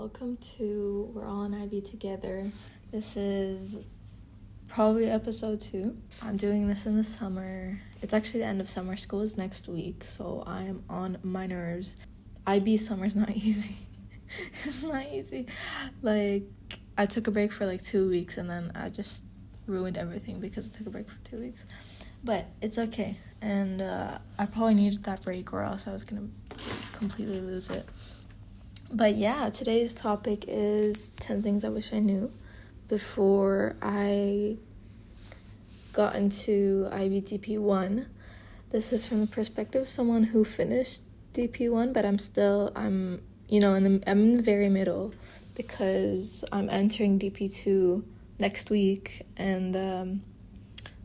welcome to We're All in IB Together. This is probably episode 2. I'm doing this in the summer. It's actually the end of summer. School is next week, so I am on my nerves. IB summer's not easy. It's not easy. I took a break for 2 weeks, and then I just ruined everything because I took a break for 2 weeks. But it's okay, and I probably needed that break or else I was going to completely lose it. But yeah, today's topic is 10 things I wish I knew before I got into IB dp1. This is from the perspective of someone who finished dp1, but I'm in the very middle because I'm entering dp2 next week, and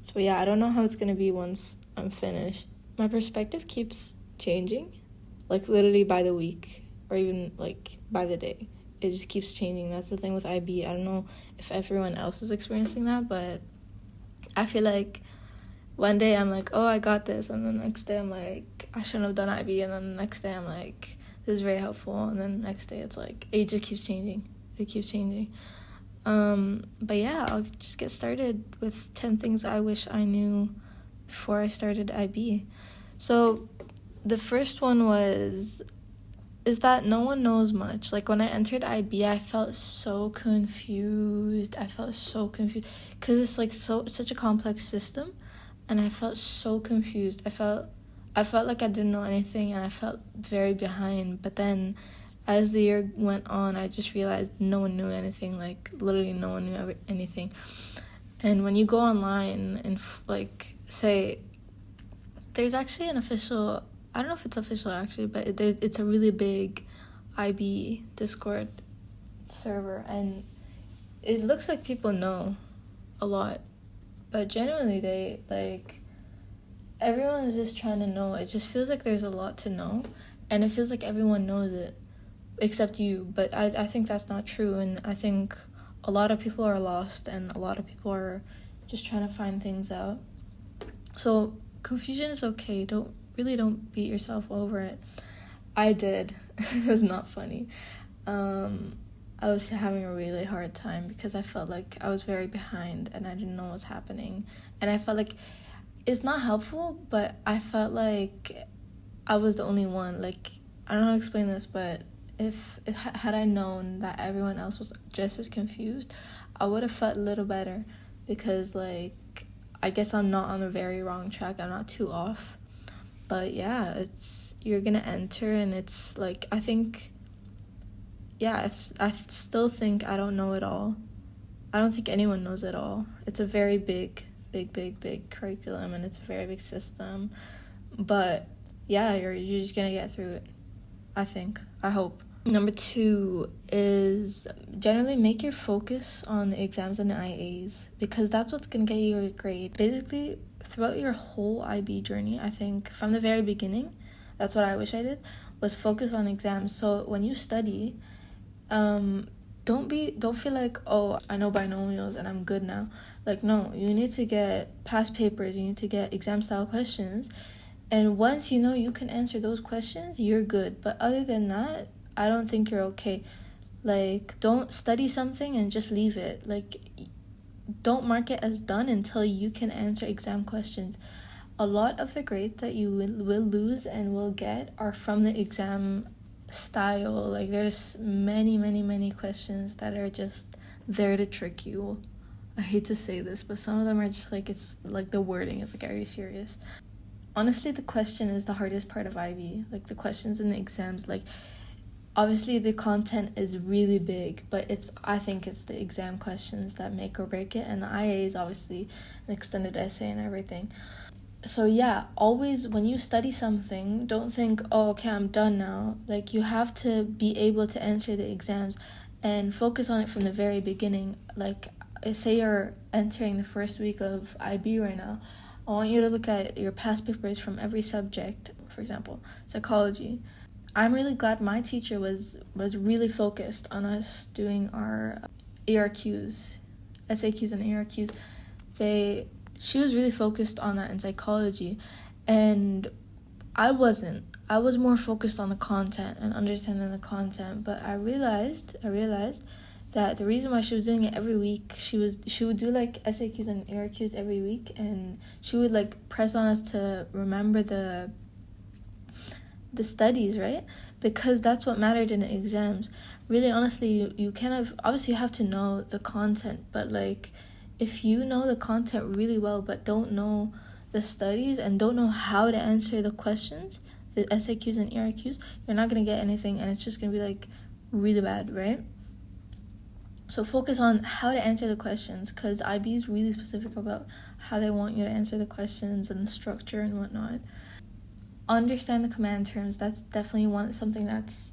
so yeah, I don't know how it's going to be once I'm finished. My perspective keeps changing, literally by the week, or even, by the day. It just keeps changing. That's the thing with IB. I don't know if everyone else is experiencing that, but I feel like one day I'm like, oh, I got this, and then the next day I'm like, I shouldn't have done IB, and then the next day I'm like, this is very helpful, and then the next day it's like, it just keeps changing. It keeps changing. But yeah, I'll just get started with 10 things I wish I knew before I started IB. So the first one is that no one knows much. When I entered IB, I felt so confused. Because it's such a complex system, and I felt so confused. I felt like I didn't know anything, and I felt very behind. But then as the year went on, I just realized no one knew anything. Literally no one knew anything. And when you go online and say, there's actually an official, I don't know if it's official actually, but it's a really big IB Discord server, and it looks like people know a lot, but genuinely everyone is just trying to know. It just feels like there's a lot to know, and it feels like everyone knows it except you, but I think that's not true, and I think a lot of people are lost, and a lot of people are just trying to find things out. So confusion is okay. Don't beat yourself over it. I did. It was not funny. I was having a really hard time because I felt like I was very behind and I didn't know what was happening. And I felt like it's not helpful, but I felt like I was the only one. I don't know how to explain this, but if had I known that everyone else was just as confused, I would have felt a little better because, I guess I'm not on a very wrong track. I'm not too off. But yeah, you're gonna enter, and it's I still think I don't know it all. I don't think anyone knows it all. It's a very big curriculum, and it's a very big system. But yeah, you're just gonna get through it. I hope. Number 2 is generally make your focus on the exams and the IAs, because that's what's gonna get you your grade. Basically, throughout your whole IB journey, I think from the very beginning, that's what I wish I did, was focus on exams. So when you study, don't feel like, oh, I know binomials and I'm good now. No, you need to get past papers, you need to get exam style questions, and once you know you can answer those questions, you're good. But other than that, I don't think you're okay. Don't study something and just leave it. Don't mark it as done until you can answer exam questions. A lot of the grades that you will lose and will get are from the exam style. There's many questions that are just there to trick you. I hate to say this, but some of them are just it's the wording is are you serious? Honestly, the question is the hardest part of IB. The questions in the exams, obviously the content is really big, but I think it's the exam questions that make or break it, and the IA is obviously an extended essay and everything. So yeah, always when you study something, don't think, oh, okay, I'm done now. You have to be able to answer the exams and focus on it from the very beginning. Say you're entering the first week of IB right now, I want you to look at your past papers from every subject. For example, psychology. I'm really glad my teacher was really focused on us doing our ARQs, SAQs and ARQs. She was really focused on that in psychology, and I wasn't. I was more focused on the content and understanding the content, but I realized that the reason why she was doing it every week, she would do like SAQs and ARQs every week, and she would like press on us to remember the studies, right? Because that's what mattered in the exams. Really, honestly, you kind of, obviously you have to know the content, but like if you know the content really well but don't know the studies and don't know how to answer the questions, the SAQs and ARQs, you're not going to get anything, and it's just going to be like really bad, right? So focus on how to answer the questions, because IB is really specific about how they want you to answer the questions and the structure and whatnot. Understand the command terms. That's definitely something that's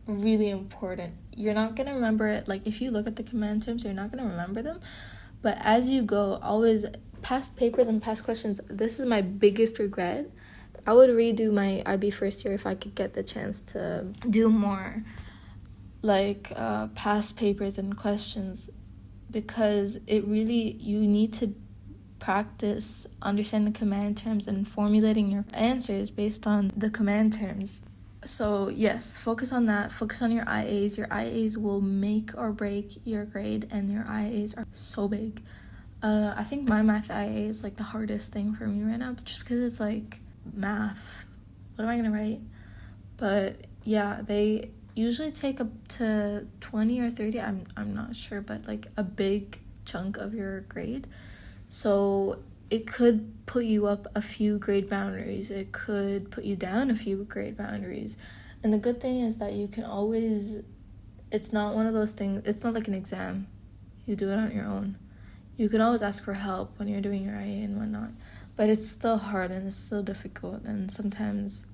really important. You're not going to remember it. Like, if you look at the command terms, you're not going to remember them. But as you go, always past papers and past questions. This is my biggest regret. I would redo my IB first year if I could get the chance to do more like past papers and questions, because it really, you need to practice understanding the command terms and formulating your answers based on the command terms. So yes, focus on that. Focus on your IAs. Your IAs will make or break your grade, and your IAs are so big. I think my math IA is like the hardest thing for me right now, just because it's like math. What am I gonna write? But yeah, they usually take up to 20 or 30, I'm not sure, but like a big chunk of your grade. So it could put you up a few grade boundaries. It could put you down a few grade boundaries. And the good thing is that you can always, it's not one of those things, it's not like an exam. You do it on your own. You can always ask for help when you're doing your IA and whatnot. But it's still hard and it's still difficult. And sometimes,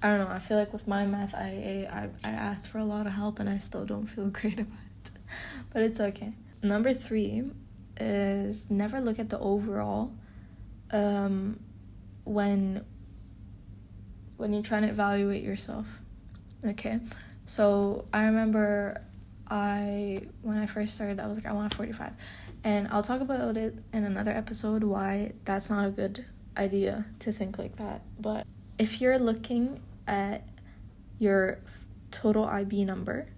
I don't know, I feel like with my math IA, I asked for a lot of help and I still don't feel great about it. But it's okay. Number 3 is never look at the overall when you're trying to evaluate yourself. Okay? So I remember when I first started, I was like, I want a 45. And I'll talk about it in another episode, why that's not a good idea to think like that. But if you're looking at your total IB number,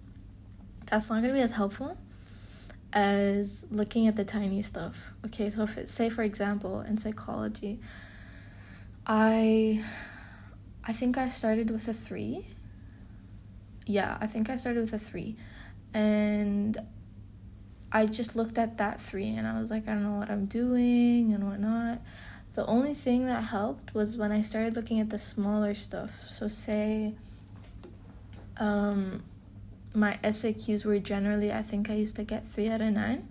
that's not going to be as helpful as looking at the tiny stuff. Okay, so if say for example in psychology, I think I started with a 3. Yeah, I think I started with a 3, and I just looked at that 3 and I was like, I don't know what I'm doing and whatnot. The only thing that helped was when I started looking at the smaller stuff. So say my SAQs were generally, I think I used to get 3 out of 9.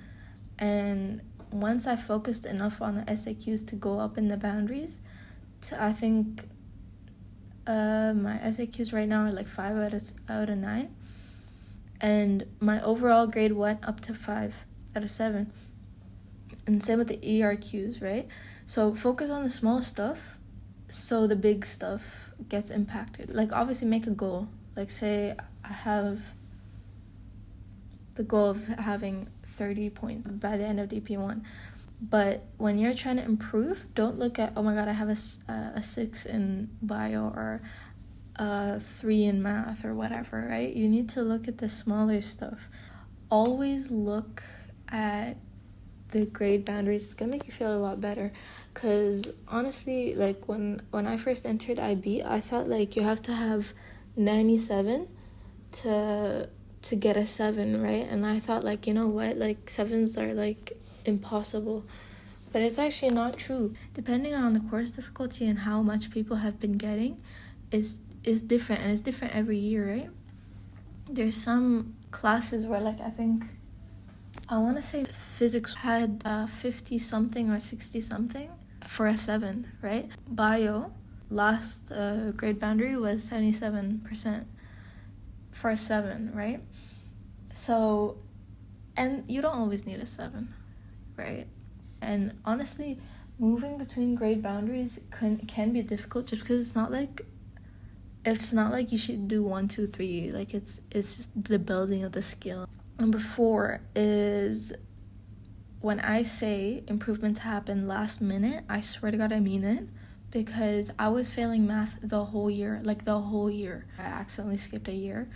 And once I focused enough on the SAQs to go up in the boundaries, I think my SAQs right now are like 5 out of 9. And my overall grade went up to 5 out of 7. And same with the ERQs, right? So focus on the small stuff so the big stuff gets impacted. Like, obviously make a goal. Like, say I have the goal of having 30 points by the end of dp1. But when you're trying to improve, don't look at, oh my god, I have a 6 in bio or a 3 in math or whatever, right? You need to look at the smaller stuff. Always look at the grade boundaries. It's gonna make you feel a lot better, because honestly, like when I first entered IB, I thought like you have to have 97 to get a 7, right? And I thought like, you know what, like 7s are like impossible. But it's actually not true. Depending on the course difficulty and how much people have been getting is different, and it's different every year, right? There's some classes where like I want to say physics had 50 something or 60 something for a 7, right? Bio, last grade boundary was 77% for a 7, right? So, and you don't always need a 7, right? And honestly, moving between grade boundaries can be difficult, just because it's not like you should do 1, 2, 3. Like it's just the building of the skill. Number 4 is, when I say improvements happen last minute, I swear to God I mean it, because I was failing math the whole year, like the whole year. I accidentally skipped a year,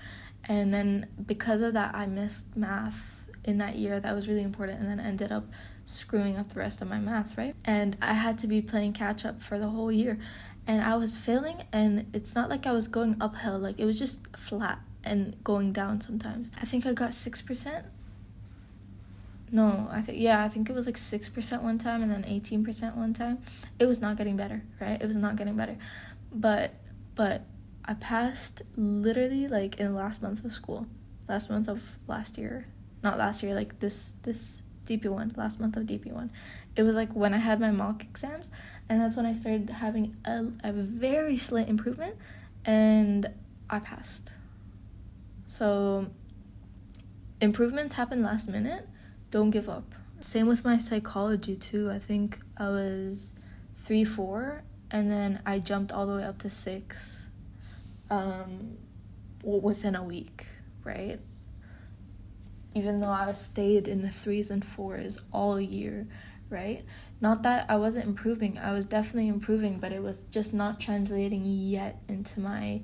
and then because of that I missed math in that year that was really important, and then ended up screwing up the rest of my math, right? And I had to be playing catch up for the whole year, and I was failing, and it's not like I was going uphill, like it was just flat and going down sometimes. I think I got 6%. No, I think it was like 6% one time and then 18% one time. It was not getting better, right? It was not getting better. But I passed literally like in the last month of school. Last month of last year. Not last year, like this dp1, last month of dp1. It was like when I had my mock exams, and that's when I started having a very slight improvement, and I passed. So improvements happen last minute. Don't give up. Same with my psychology too. I think I was 3-4, and then I jumped all the way up to 6 within a week, right? Even though I stayed in the 3s and 4s all year, right? Not that I wasn't improving. I was definitely improving, but it was just not translating yet into my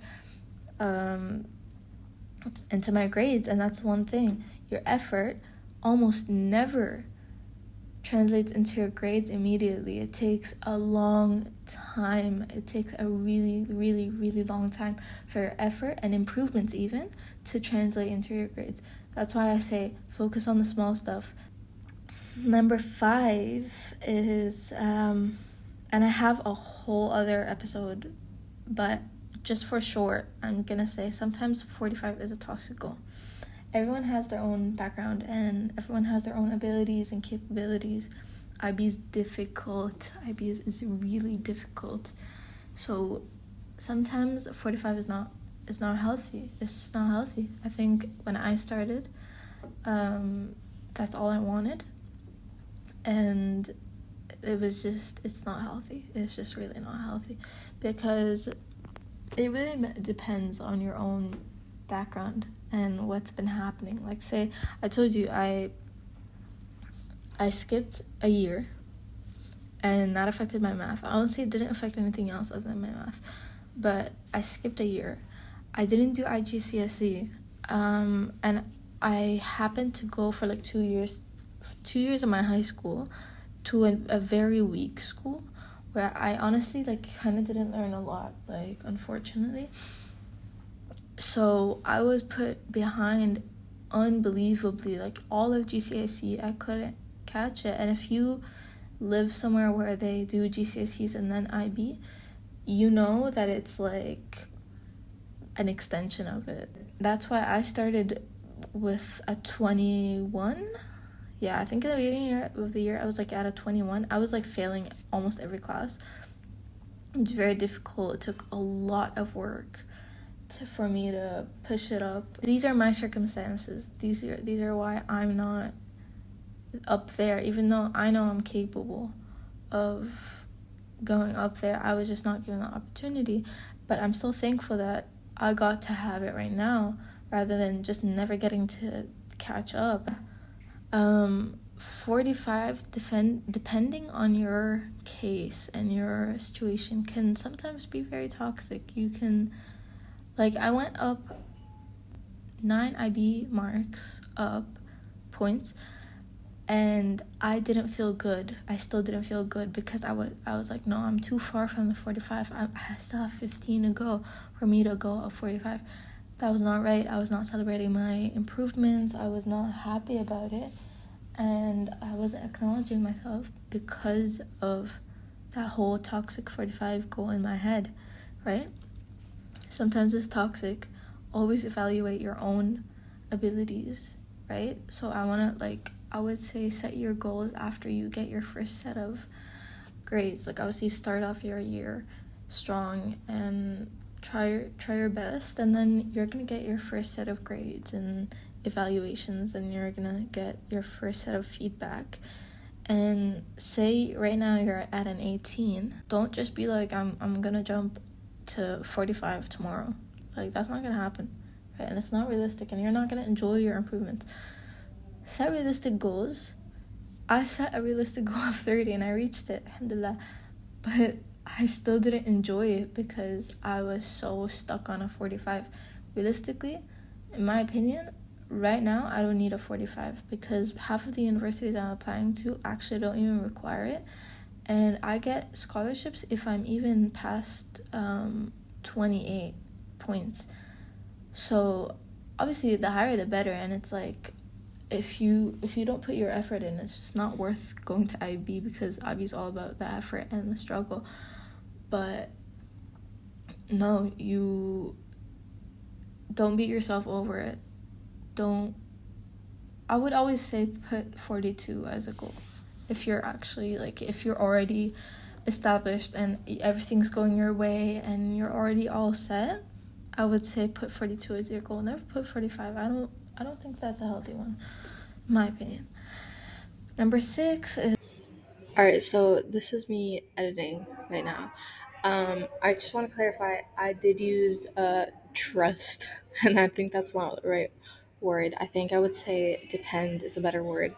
grades. And that's one thing. Your effort almost never translates into your grades immediately. It takes a long time. It takes a really, really, really long time for your effort and improvements even to translate into your grades. That's why I say focus on the small stuff. Number 5 is, and I have a whole other episode, but just for short, I'm gonna say sometimes 45 is a toxic goal. Everyone has their own background and everyone has their own abilities and capabilities. IB is difficult. IB is really difficult. So sometimes 45 is not healthy. It's just not healthy. I think when I started, that's all I wanted. And it's not healthy. It's just really not healthy, because it really depends on your own background and what's been happening. Like, say I told you I skipped a year, and that affected my math. Honestly, it didn't affect anything else other than my math, but I skipped a year. I didn't do IGCSE, and I happened to go for like 2 years of my high school to a very weak school where I honestly like kind of didn't learn a lot, like, unfortunately. So I was put behind unbelievably, like all of GCSE. I couldn't catch it. And if you live somewhere where they do GCSEs and then IB, you know that it's like an extension of it. That's why I started with a 21. Yeah, I think in the beginning of the year I was like at a 21. I was like failing almost every class. It was very difficult. It took a lot of work for me to push it up. These are my circumstances. These are why I'm not up there, even though I know I'm capable of going up there. I was just not given the opportunity, but I'm still thankful that I got to have it right now rather than just never getting to catch up. 45, depending on your case and your situation, can sometimes be very toxic. You can, like, I went up 9 IB marks up points, and I didn't feel good. I still didn't feel good because I was like, no, I'm too far from the 45. I still have 15 to go for me to go up 45. That was not right. I was not celebrating my improvements. I was not happy about it, and I wasn't acknowledging myself because of that whole toxic 45 goal in my head, right? Sometimes it's toxic. Always evaluate your own abilities, right? So I would say set your goals after you get your first set of grades. Like, obviously start off your year strong and try your best, and then you're gonna get your first set of grades and evaluations, and you're gonna get your first set of feedback. And say right now you're at an 18, don't just be like, I'm gonna jump to 45 tomorrow. Like, that's not gonna happen, right? And it's not realistic, and you're not gonna enjoy your improvements. Set realistic goals. I set a realistic goal of 30 and I reached it, alhamdulillah. But I still didn't enjoy it because I was so stuck on a 45. Realistically, in my opinion, right now I don't need a 45 because half of the universities I'm applying to actually don't even require it. And I get scholarships if I'm even past 28 points. So obviously the higher the better, and it's like if you don't put your effort in, it's just not worth going to IB because IB is all about the effort and the struggle. But no, you don't beat yourself over it. Don't I would always say put 42 as a goal. If you're actually like if you're already established and everything's going your way and you're already all set, I would say put 42 as your goal. Never put 45. I don't think that's a healthy one, in my opinion. Number 6 is Alright, so this is me editing right now. I just want to clarify, I did use trust, and I think that's not the right word. I think I would say depend is a better word,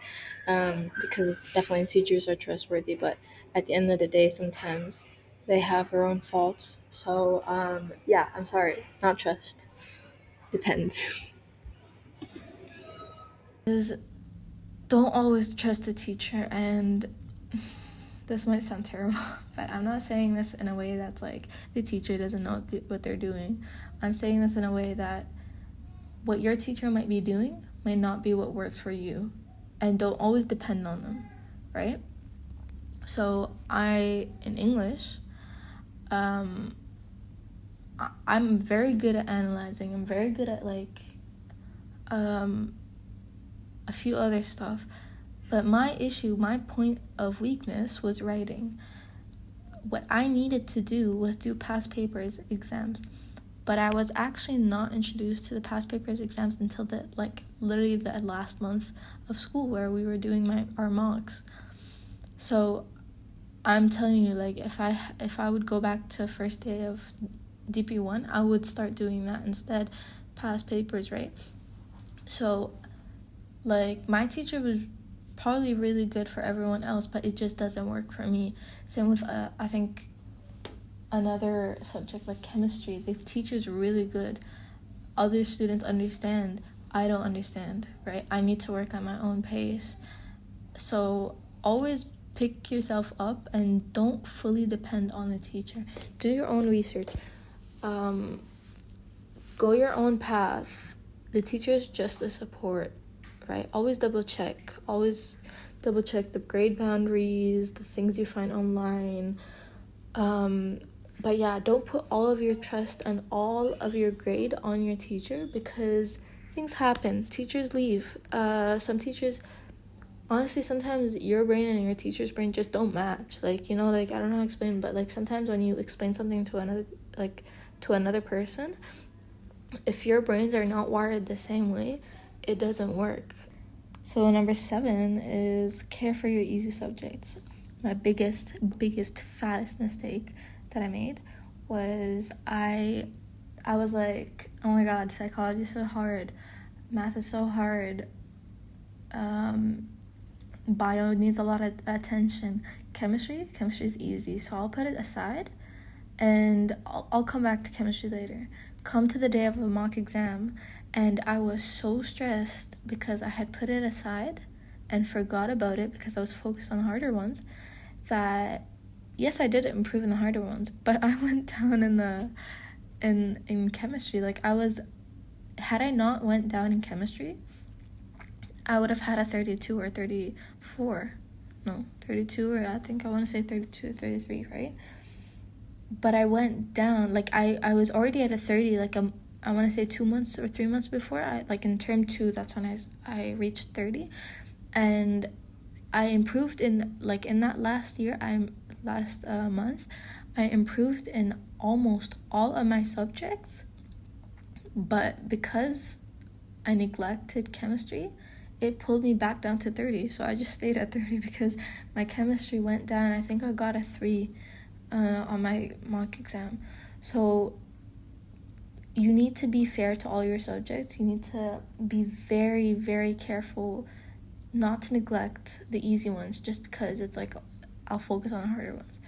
because definitely teachers are trustworthy, but at the end of the day, sometimes they have their own faults. So, yeah, I'm sorry, not trust, depend. Is don't always trust the teacher, and this might sound terrible, but I'm not saying this in a way that's like the teacher doesn't know what they're doing. I'm saying this in a way that what your teacher might be doing might not be what works for you, and don't always depend on them, right? So in English, I'm very good at analyzing. I'm very good at like a few other stuff. But my point of weakness was writing. What I needed to do was do past papers exams. But I was actually not introduced to the past papers exams until literally the last month of school where we were doing our mocks. So I'm telling you, like, if I would go back to first day of dp1, I would start doing that instead, past papers, right? So like my teacher was probably really good for everyone else, but it just doesn't work for me. Same with I think another subject like chemistry. The teacher's really good. Other students understand. I don't understand, right? I need to work at my own pace. So always pick yourself up and don't fully depend on the teacher. Do your own research. Go your own path. The teacher's just a support, right? Always double check the grade boundaries, the things you find online. But yeah, don't put all of your trust and all of your grade on your teacher because things happen. Teachers leave. Some teachers, honestly, sometimes your brain and your teacher's brain just don't match. Like, I don't know how to explain, but like sometimes when you explain something to another person, if your brains are not wired the same way, it doesn't work. So number 7 is care for your easy subjects. My biggest, fattest mistake that I made was I was like, oh my god, psychology is so hard, math is so hard, bio needs a lot of attention, chemistry is easy, so I'll put it aside and I'll come back to chemistry later. Come to the day of the mock exam, and I was so stressed because I had put it aside and forgot about it because I was focused on the harder ones, that yes, I did improve in the harder ones, but I went down in chemistry. Like had I not went down in chemistry, I would have had a 32 or 34. No, 32, or I think I want to say 32 or 33, right? But I went down, like I was already at a 30, like I want to say 2 months or 3 months before. In term 2, that's when I reached 30, and I improved in that last month. I improved in almost all of my subjects, but because I neglected chemistry, it pulled me back down to 30. So I just stayed at 30 because my chemistry went down. I think I got a 3 on my mock exam. So you need to be fair to all your subjects. You need to be very, very careful not to neglect the easy ones just because it's like I'll focus on the harder ones.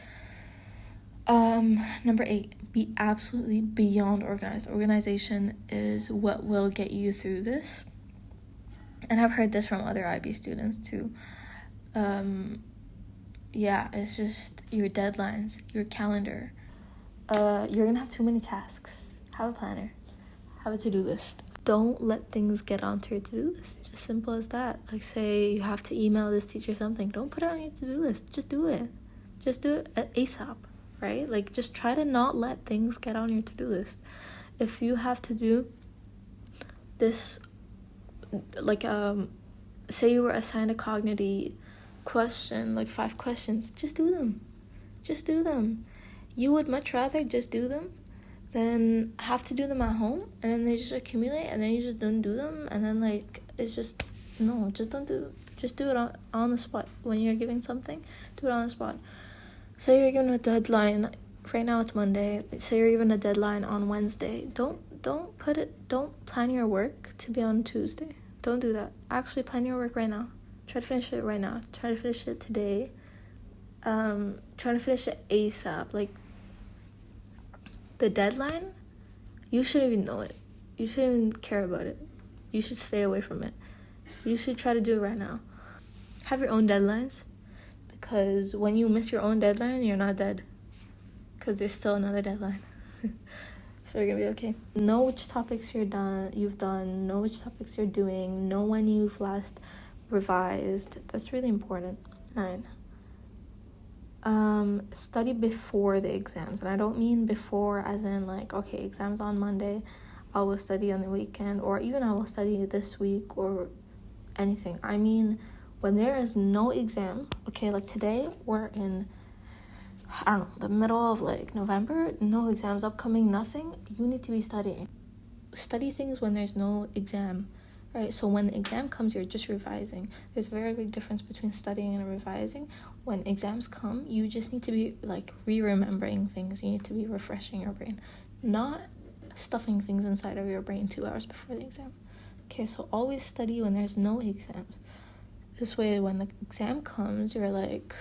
Number 8, be absolutely beyond organized. Organization is what will get you through this. And I've heard this from other IB students too. Yeah, it's just your deadlines, your calendar. You're gonna have too many tasks. Have a planner. Have a to-do list. Don't let things get onto your to-do list. Just simple as that. Like, say you have to email this teacher something. Don't put it on your to-do list. Just do it. Just do it ASAP, right? Like, just try to not let things get on your to-do list. If you have to do this, like, say you were assigned a cognitive question, like 5 questions, just do them. Just do them. You would much rather just do them than have to do them at home, and then they just accumulate, and then you just don't do them, and then, like, it's just, no, just don't do, just do it on the spot. When you're giving something, do it on the spot. Say you're given a deadline, right now it's Monday, say you're given a deadline on Wednesday, don't plan your work to be on Tuesday. Don't do that. Actually plan your work right now. Try to finish it right now. Try to finish it today. Try to finish it ASAP. Like, the deadline, you shouldn't even know it. You shouldn't even care about it. You should stay away from it. You should try to do it right now. Have your own deadlines, because when you miss your own deadline, you're not dead, because there's still another deadline. So you're gonna be okay. Know which topics you've done, know which topics you're doing, know when you've last revised. That's really important. 9. Study before the exams. And I don't mean before as in, like, okay, exams on Monday, I will study on the weekend, or even I will study this week, or anything. I mean when there is no exam. Okay, like today we're in, I don't know, the middle of, like, November, no exams upcoming, nothing. You need to be studying. Study things when there's no exam, right? So when the exam comes, you're just revising. There's a very big difference between studying and revising. When exams come, you just need to be, like, remembering things. You need to be refreshing your brain, not stuffing things inside of your brain 2 hours before the exam. Okay, so always study when there's no exams. This way, when the exam comes, you're like,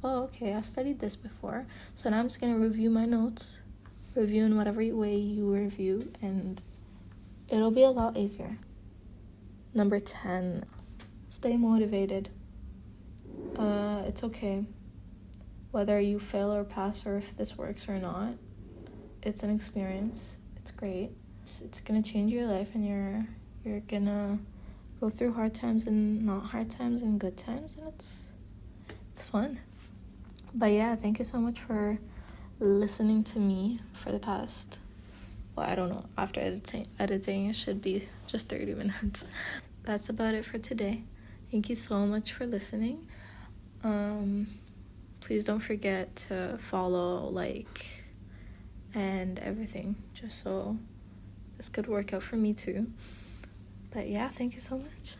oh, okay, I've studied this before, so now I'm just going to review my notes, review in whatever way you review, and it'll be a lot easier. Number 10, stay motivated. It's okay whether you fail or pass, or if this works or not. It's an experience. It's great. It's gonna change your life, and you're gonna go through hard times and not hard times and good times, and it's fun. But yeah, thank you so much for listening to me for the past, well, I don't know, after editing it should be just 30 minutes. That's about it for today. Thank you so much for listening. Please don't forget to follow, like, and everything, just so this could work out for me too. But yeah, thank you so much.